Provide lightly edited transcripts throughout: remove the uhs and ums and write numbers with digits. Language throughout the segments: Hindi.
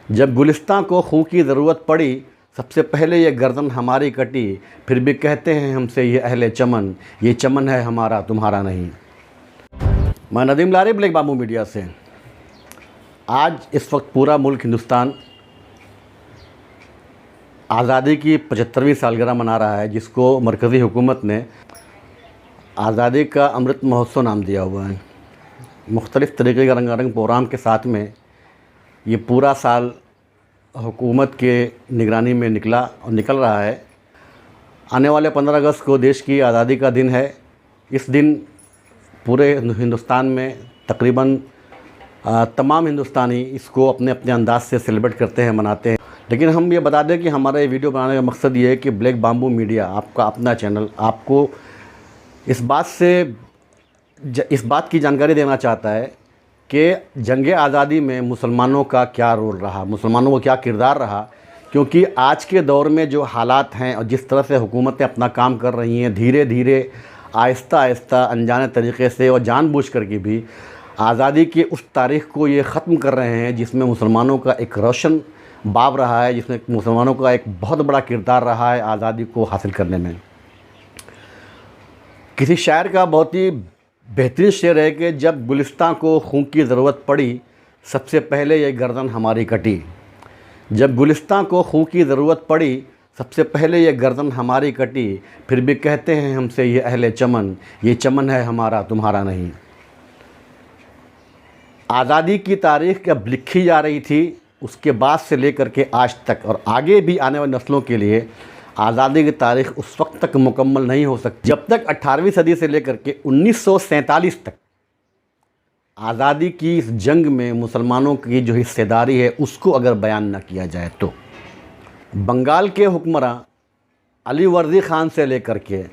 जब गुलिस्तां को खून की ज़रूरत पड़ी, सबसे पहले ये गर्दन हमारी कटी। फिर भी कहते हैं हमसे ये अहले चमन, ये चमन है हमारा तुम्हारा नहीं। मैं नदीम लारी, ब्लैक बाम्बू मीडिया से। आज इस वक्त पूरा मुल्क हिंदुस्तान आज़ादी की 75वीं सालगिरह मना रहा है, जिसको मरकज़ी हुकूमत ने आज़ादी का अमृत महोत्सव नाम दिया हुआ है। मुख्तलिफ़ तरीक़े के रंगारंग प्रोग्राम के साथ में ये पूरा साल हुकूमत के निगरानी में निकल रहा है। आने वाले 15 अगस्त को देश की आज़ादी का दिन है। इस दिन पूरे हिंदुस्तान में तकरीबन तमाम हिंदुस्तानी इसको अपने अपने अंदाज से सेलिब्रेट करते हैं, मनाते हैं। लेकिन हम ये बता दें कि हमारा ये वीडियो बनाने का मकसद ये है कि ब्लैक बाम्बू मीडिया, आपका अपना चैनल, आपको इस बात की जानकारी देना चाहता है कि जंग आज़ादी में मुसलमानों का क्या रोल रहा, मुसलमानों का क्या किरदार रहा। क्योंकि आज के दौर में जो हालात हैं और जिस तरह से हुकूमतें अपना काम कर रही हैं, धीरे धीरे आहिस्ता आहिस्ता अनजाने तरीक़े से और जानबूझ कर के भी आज़ादी की उस तारीख़ को ये ख़त्म कर रहे हैं जिसमें मुसलमानों का एक रोशन बाब रहा है, जिसमें मुसलमानों का एक बहुत बड़ा किरदार रहा है आज़ादी को हासिल करने में। किसी शायर का बहुत ही बेहतरीन शेर है कि जब गुलिस्तां को खून की ज़रूरत पड़ी, सबसे पहले ये गर्दन हमारी कटी। जब गुलिस्तां को खून की ज़रूरत पड़ी, सबसे पहले ये गर्दन हमारी कटी। फिर भी कहते हैं हमसे ये अहले चमन, ये चमन है हमारा तुम्हारा नहीं। आज़ादी की तारीख़ जब लिखी जा रही थी, उसके बाद से लेकर के आज तक और आगे भी आने वाली नस्लों के लिए आज़ादी की तारीख़ उस वक्त तक मुकम्मल नहीं हो सकती जब तक 18वीं सदी से लेकर के 1947 तक आज़ादी की इस जंग में मुसलमानों की जो हिस्सेदारी है उसको अगर बयान न किया जाए। तो बंगाल के हुक्मरां अली वर्दी ख़ान से लेकर के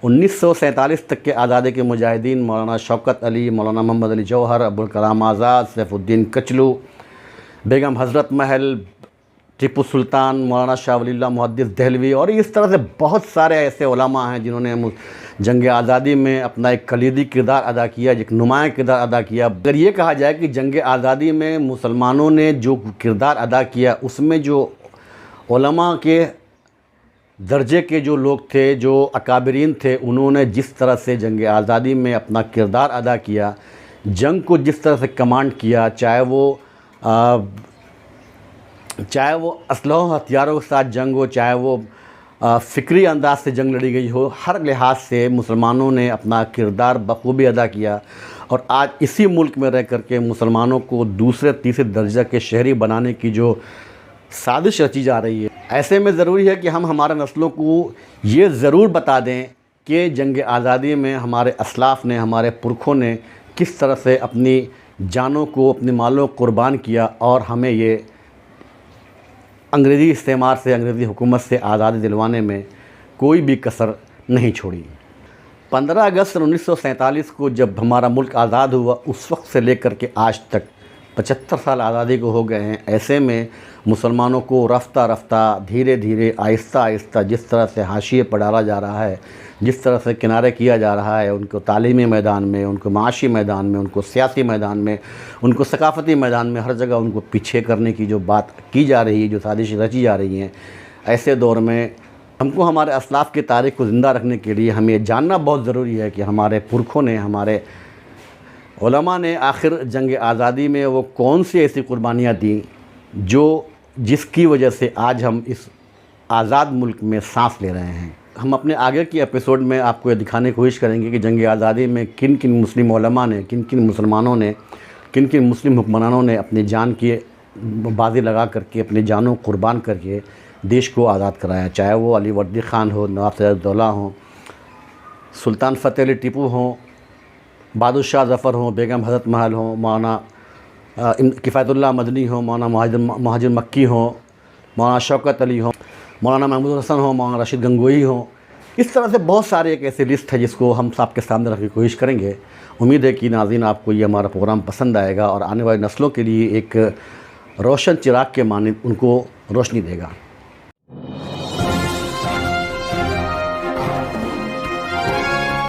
1947 तक के आज़ादी के मुजाहिदीन मौलाना शौकत अली, मौलाना मोहम्मद अली जौहर, अबुल कलाम आज़ाद, सैफुद्दीन कचलू, बेगम हज़रत महल, टीपू सुल्तान, मौलाना शाह वलील्लाह मुहद्दिस दहलवी और इस तरह से बहुत सारे ऐसे उलमा हैं जिन्होंने जंग आज़ादी में अपना एक कलीदी किरदार अदा किया, एक नुमायाँ किरदार अदा किया। अगर ये कहा जाए कि जंग आज़ादी में मुसलमानों ने जो किरदार अदा किया, उसमें जो उलमा के दर्जे के जो लोग थे, जो अकाबरीन थे, उन्होंने जिस तरह से जंग आज़ादी में अपना किरदार अदा किया, जंग को जिस तरह से कमांड किया, चाहे वो असलह हथियारों के साथ जंग हो, चाहे वो फ़िक्री अंदाज से जंग लड़ी गई हो, हर लिहाज से मुसलमानों ने अपना किरदार बखूबी अदा किया। और आज इसी मुल्क में रह कर के मुसलमानों को दूसरे तीसरे दर्जा के शहरी बनाने की जो साजिश रची जा रही है, ऐसे में ज़रूरी है कि हम हमारे नस्लों को ये ज़रूर बता दें कि जंग आज़ादी में हमारे असलाफ़ ने, हमारे पुरखों ने किस तरह से अपनी जानों को, अपने मालों को कुर्बान किया और हमें ये अंग्रेज़ी इस्तेमार से, अंग्रेज़ी हुकूमत से आज़ादी दिलवाने में कोई भी कसर नहीं छोड़ी। 15 अगस्त 1947 को जब हमारा मुल्क आज़ाद हुआ, उस वक्त से लेकर के आज तक 75 साल आज़ादी को हो गए हैं। ऐसे में मुसलमानों को रफ्ता रफ्ता, धीरे धीरे, आहिस्ता आहिस्ता जिस तरह से हाशिए पर डाला जा रहा है, जिस तरह से किनारे किया जा रहा है, उनको तालीमी मैदान में, उनको माशी मैदान में, उनको सियासी मैदान में, उनको सकाफ़ती मैदान में, हर जगह उनको पीछे करने की जो बात की जा रही है, जो साजिश रची जा रही हैं, ऐसे दौर में हमको हमारे असलाफ़ की तारीख़ को ज़िंदा रखने के लिए हमें जानना बहुत ज़रूरी है कि हमारे पुरखों ने, हमारे उलमा ने आखिर जंग आज़ादी में वो कौन सी ऐसी कुर्बानियाँ दी जिसकी वजह से आज हम इस आज़ाद मुल्क में सांस ले रहे हैं। हम अपने आगे की एपिसोड में आपको ये दिखाने की कोशिश करेंगे कि जंग आज़ादी में किन किन मुस्लिम उलमा ने, किन किन मुसलमानों ने, किन किन मुस्लिम हुक्मरानों ने अपनी जान की बाजी लगा करके, अपनी जानों को कुर्बान करके देश को आज़ाद कराया। चाहे वो अली वर्दी ख़ान हो, नवाब सिराजुद्दौला हो, सुल्तान फ़तेह अली टीपू हो, बहादुर शाह ज़फ़र हो, बेगम हज़रत महल हो, मौलाना किफ़ायतुल्लाह मदनी हो, मौलाना महाजिर मक्की हो, मौलाना शौकत अली हो, मौलाना महमूद हसन हो, मौलाना रशीद गंगोही हो। इस तरह से बहुत सारे एक ऐसी लिस्ट है जिसको हम आपके सामने रखने की कोशिश करेंगे। उम्मीद है कि नाज़रीन आपको ये हमारा प्रोग्राम पसंद आएगा और आने वाली नस्लों के लिए एक रोशन चिराग के मानिंद उनको रोशनी देगा।